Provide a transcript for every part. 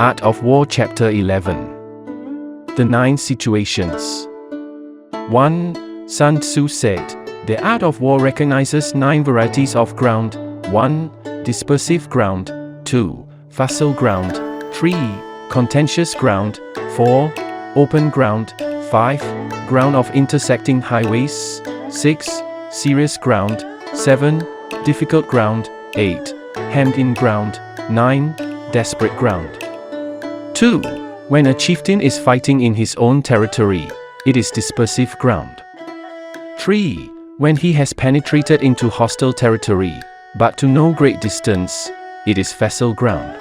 Art of War Chapter 11. The 9 Situations. 1. Sun Tzu said, "The art of war recognizes 9 varieties of ground. 1. Dispersive ground. 2. Facile ground. 3. Contentious ground. 4. Open ground. 5. Ground of intersecting highways. 6. Serious ground. 7. Difficult ground. 8. Hemmed-in ground. 9. Desperate ground. 2. When a chieftain is fighting in his own territory, it is dispersive ground. 3. When he has penetrated into hostile territory, but to no great distance, it is facile ground.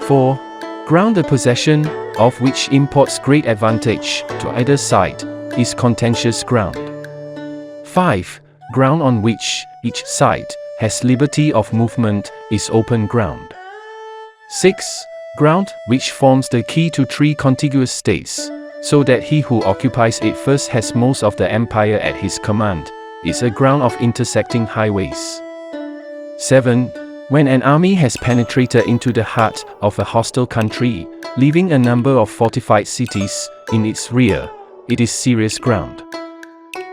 4. Ground the possession of which imports great advantage to either side is contentious ground. 5. Ground on which each side has liberty of movement is open ground. 6. Ground which forms the key to 3 contiguous states, so that he who occupies it first has most of the empire at his command, is a ground of intersecting highways. 7. When an army has penetrated into the heart of a hostile country, leaving a number of fortified cities in its rear, it is serious ground.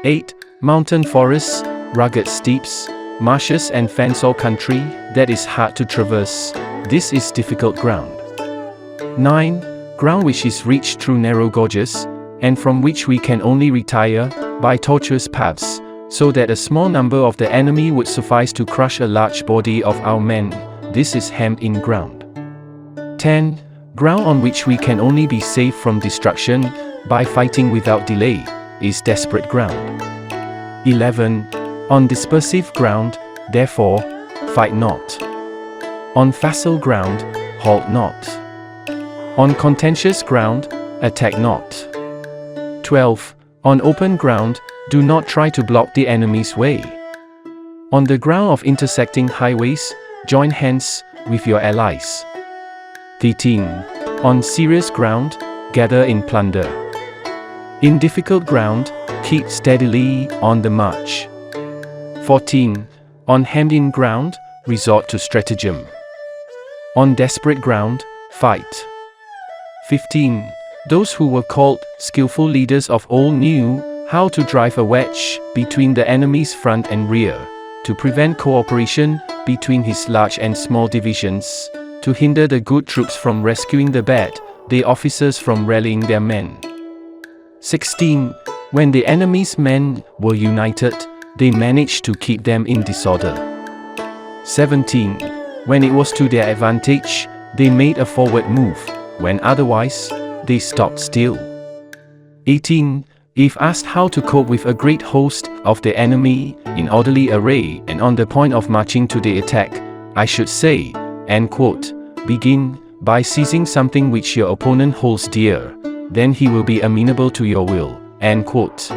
8. Mountain forests, rugged steeps, marshes and fence-all country that is hard to traverse, this is difficult ground. 9. Ground which is reached through narrow gorges, and from which we can only retire by tortuous paths, so that a small number of the enemy would suffice to crush a large body of our men, this is hemmed-in ground. 10. Ground on which we can only be saved from destruction by fighting without delay, is desperate ground. 11. On dispersive ground, therefore, fight not. On facile ground, halt not. On contentious ground, attack not. 12. On open ground, do not try to block the enemy's way. On the ground of intersecting highways, join hands with your allies. 13. On serious ground, gather in plunder. In difficult ground, keep steadily on the march. 14. On hemmed-in ground, resort to stratagem. On desperate ground, fight. 15. Those who were called skillful leaders of old knew how to drive a wedge between the enemy's front and rear, to prevent cooperation between his large and small divisions, to hinder the good troops from rescuing the bad, the officers from rallying their men. 16. When the enemy's men were united, they managed to keep them in disorder. 17. When it was to their advantage, they made a forward move. When otherwise, they stopped still. 18. If asked how to cope with a great host of the enemy, in orderly array and on the point of marching to the attack, I should say, end quote, begin by seizing something which your opponent holds dear, then he will be amenable to your will, end quote.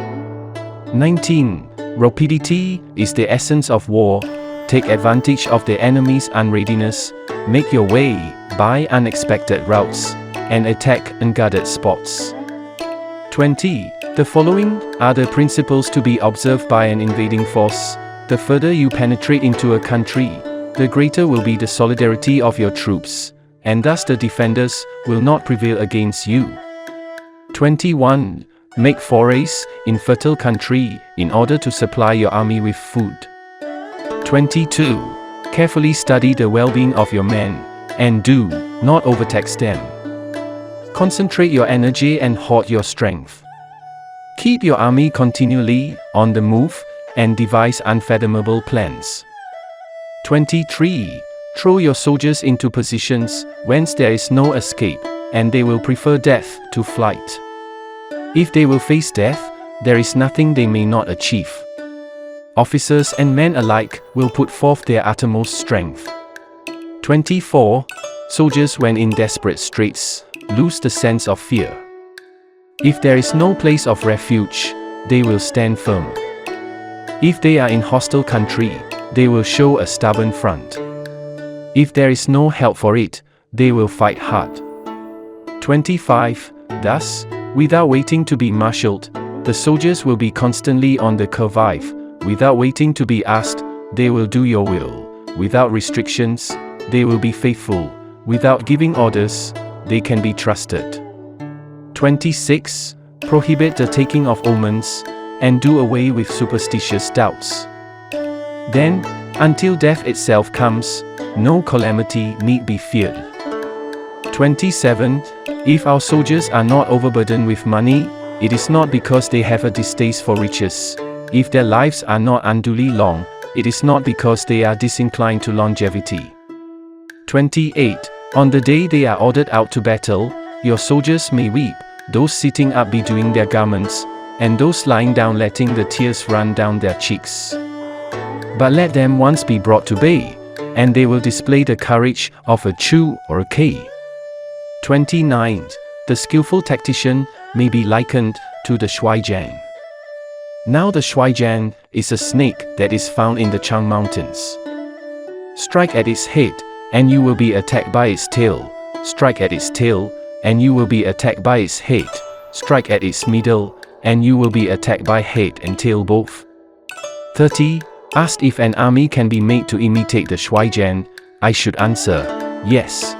19. Rapidity is the essence of war. Take advantage of the enemy's unreadiness, make your way by unexpected routes, and attack unguarded spots. 20. The following are the principles to be observed by an invading force. The further you penetrate into a country, the greater will be the solidarity of your troops, and thus the defenders will not prevail against you. 21. Make forays in fertile country in order to supply your army with food. 22. Carefully study the well-being of your men, and do not overtax them. Concentrate your energy and hoard your strength. Keep your army continually on the move, and devise unfathomable plans. 23. Throw your soldiers into positions whence there is no escape, and they will prefer death to flight. If they will face death, there is nothing they may not achieve. Officers and men alike will put forth their uttermost strength. 24. Soldiers, when in desperate straits, lose the sense of fear. If there is no place of refuge, they will stand firm. If they are in hostile country, they will show a stubborn front. If there is no help for it, they will fight hard. 25. Thus, without waiting to be marshaled, the soldiers will be constantly on the qui vive. Without waiting to be asked, they will do your will. Without restrictions, they will be faithful. Without giving orders, they can be trusted. 26. Prohibit the taking of omens, and do away with superstitious doubts. Then, until death itself comes, no calamity need be feared. 27. If our soldiers are not overburdened with money, it is not because they have a distaste for riches. If their lives are not unduly long, it is not because they are disinclined to longevity. 28. On the day they are ordered out to battle, your soldiers may weep, those sitting up bedewing their garments, and those lying down letting the tears run down their cheeks. But let them once be brought to bay, and they will display the courage of a Chu or a Kei. 29. The skillful tactician may be likened to the Shuaijian. Now the Shuaijian is a snake that is found in the Chang Mountains. Strike at its head, and you will be attacked by its tail. Strike at its tail, and you will be attacked by its head. Strike at its middle, and you will be attacked by head and tail both. 30. Asked if an army can be made to imitate the Shuaijian, I should answer, yes.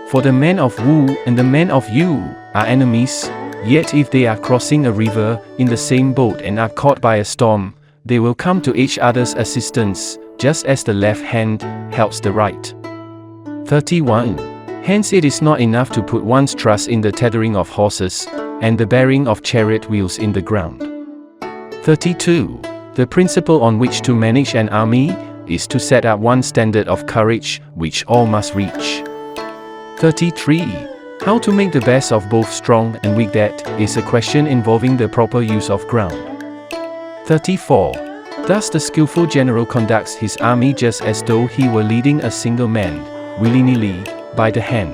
For the men of Wu and the men of Yu are enemies, yet if they are crossing a river in the same boat and are caught by a storm, they will come to each other's assistance, just as the left hand helps the right. 31. Hence it is not enough to put one's trust in the tethering of horses, and the bearing of chariot wheels in the ground. 32. The principle on which to manage an army is to set up one standard of courage, which all must reach. 33. How to make the best of both strong and weak, that is a question involving the proper use of ground. 34. Thus the skillful general conducts his army just as though he were leading a single man, willy-nilly, by the hand.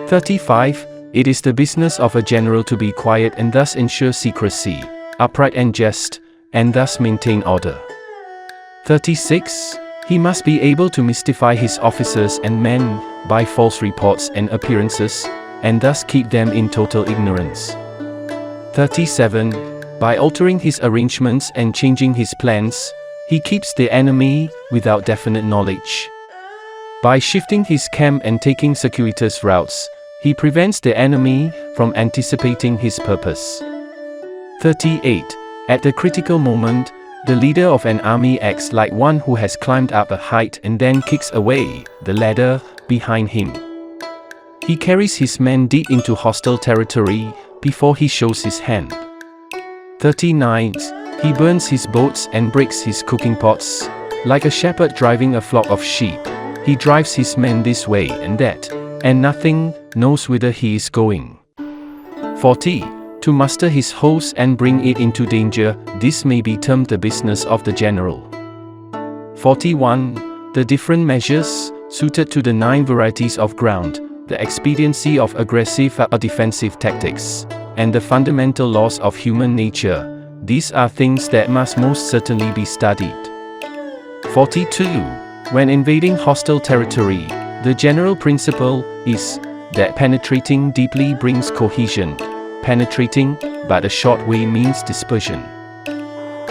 35. It is the business of a general to be quiet and thus ensure secrecy, upright and just, and thus maintain order. 36. He must be able to mystify his officers and men by false reports and appearances, and thus keep them in total ignorance. 37. By altering his arrangements and changing his plans, he keeps the enemy without definite knowledge. By shifting his camp and taking circuitous routes, he prevents the enemy from anticipating his purpose. 38. At the critical moment, the leader of an army acts like one who has climbed up a height and then kicks away the ladder behind him. He carries his men deep into hostile territory before he shows his hand. 39. He burns his boats and breaks his cooking pots. Like a shepherd driving a flock of sheep, he drives his men this way and that, and nothing knows whither he is going. 40. To master his host and bring it into danger, this may be termed the business of the general. 41. The different measures, suited to the 9 varieties of ground, the expediency of aggressive or defensive tactics, and the fundamental laws of human nature, these are things that must most certainly be studied. 42. When invading hostile territory, the general principle is that penetrating deeply brings cohesion. Penetrating but a short way means dispersion.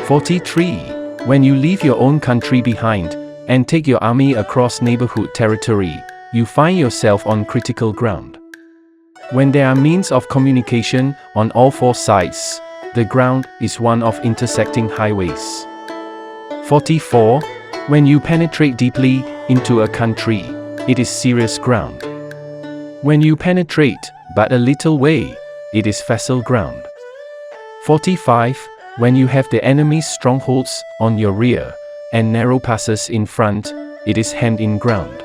43. When you leave your own country behind and take your army across neighborhood territory, you find yourself on critical ground. When there are means of communication on all 4 sides, the ground is one of intersecting highways. 44. When you penetrate deeply into a country, it is serious ground. When you penetrate but a little way, it is facile ground. 45. When you have the enemy's strongholds on your rear, and narrow passes in front, it is hemmed-in ground.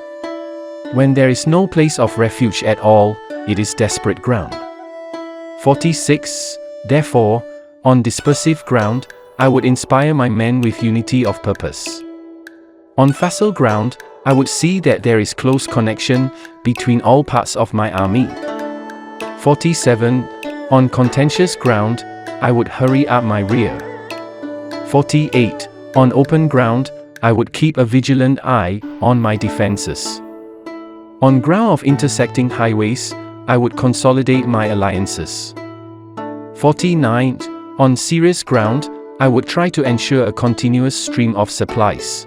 When there is no place of refuge at all, it is desperate ground. 46. Therefore, on dispersive ground, I would inspire my men with unity of purpose. On facile ground, I would see that there is close connection between all parts of my army. 47. On contentious ground, I would hurry up my rear. 48. On open ground, I would keep a vigilant eye on my defenses. On ground of intersecting highways, I would consolidate my alliances. 49. On serious ground, I would try to ensure a continuous stream of supplies.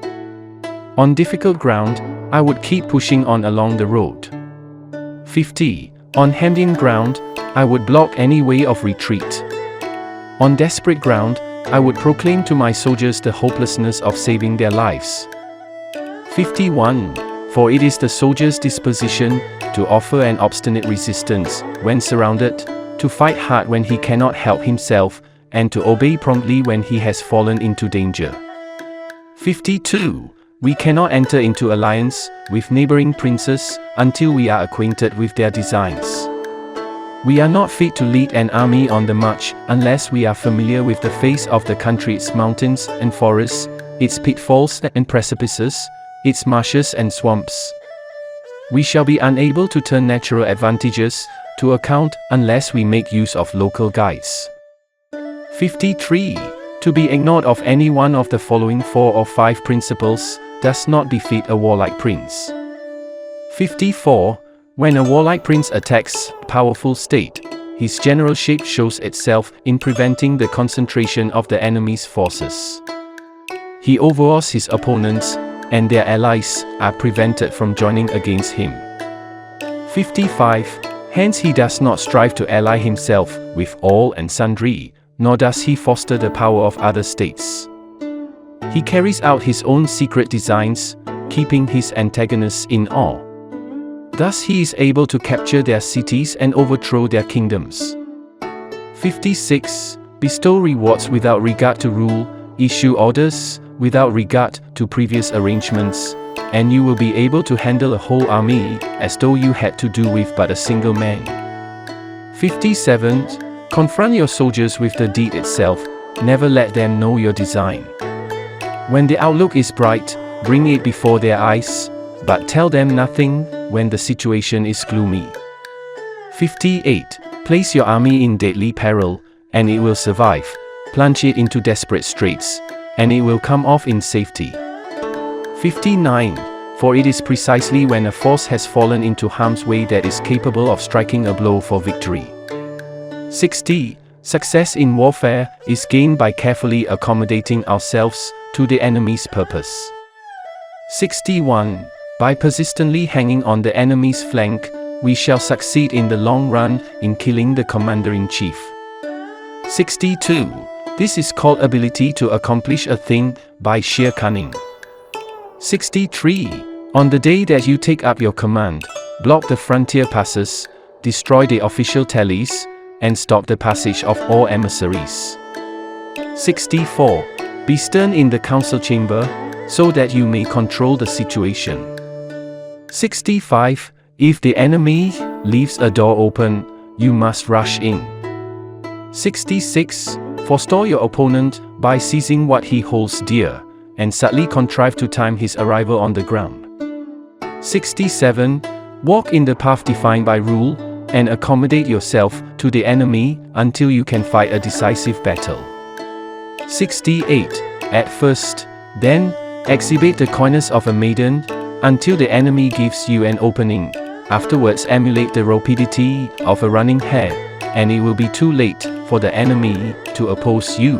On difficult ground, I would keep pushing on along the road. 50. On hemmed-in ground, I would block any way of retreat. On desperate ground, I would proclaim to my soldiers the hopelessness of saving their lives. 51. For it is the soldier's disposition to offer an obstinate resistance when surrounded, to fight hard when he cannot help himself, and to obey promptly when he has fallen into danger. 52. We cannot enter into alliance with neighboring princes until we are acquainted with their designs. We are not fit to lead an army on the march unless we are familiar with the face of the country, its mountains and forests, its pitfalls and precipices, its marshes and swamps. We shall be unable to turn natural advantages to account unless we make use of local guides. 53. To be ignored of any one of the following 4 or 5 principles does not befit a warlike prince. 54. When a warlike prince attacks a powerful state, his generalship shows itself in preventing the concentration of the enemy's forces. He overawes his opponents, and their allies are prevented from joining against him. 55. Hence he does not strive to ally himself with all and sundry, nor does he foster the power of other states. He carries out his own secret designs, keeping his antagonists in awe. Thus he is able to capture their cities and overthrow their kingdoms. 56. Bestow rewards without regard to rule, issue orders without regard to previous arrangements, and you will be able to handle a whole army as though you had to do with but a single man. 57. Confront your soldiers with the deed itself, never let them know your design. When the outlook is bright, bring it before their eyes, but tell them nothing when the situation is gloomy. 58. Place your army in deadly peril, and it will survive. Plunge it into desperate straits, and it will come off in safety. 59. For it is precisely when a force has fallen into harm's way that is capable of striking a blow for victory. 60. Success in warfare is gained by carefully accommodating ourselves to the enemy's purpose. 61. By persistently hanging on the enemy's flank, we shall succeed in the long run in killing the commander-in-chief. 62. This is called ability to accomplish a thing by sheer cunning. 63. On the day that you take up your command, block the frontier passes, destroy the official tallies, and stop the passage of all emissaries. 64. Be stern in the council chamber, so that you may control the situation. 65. If the enemy leaves a door open, you must rush in. 66. Forestall your opponent by seizing what he holds dear, and subtly contrive to time his arrival on the ground. 67. Walk in the path defined by rule, and accommodate yourself to the enemy until you can fight a decisive battle. 68. At first, then, exhibit the coyness of a maiden until the enemy gives you an opening. Afterwards emulate the rapidity of a running hare, and it will be too late for the enemy to oppose you.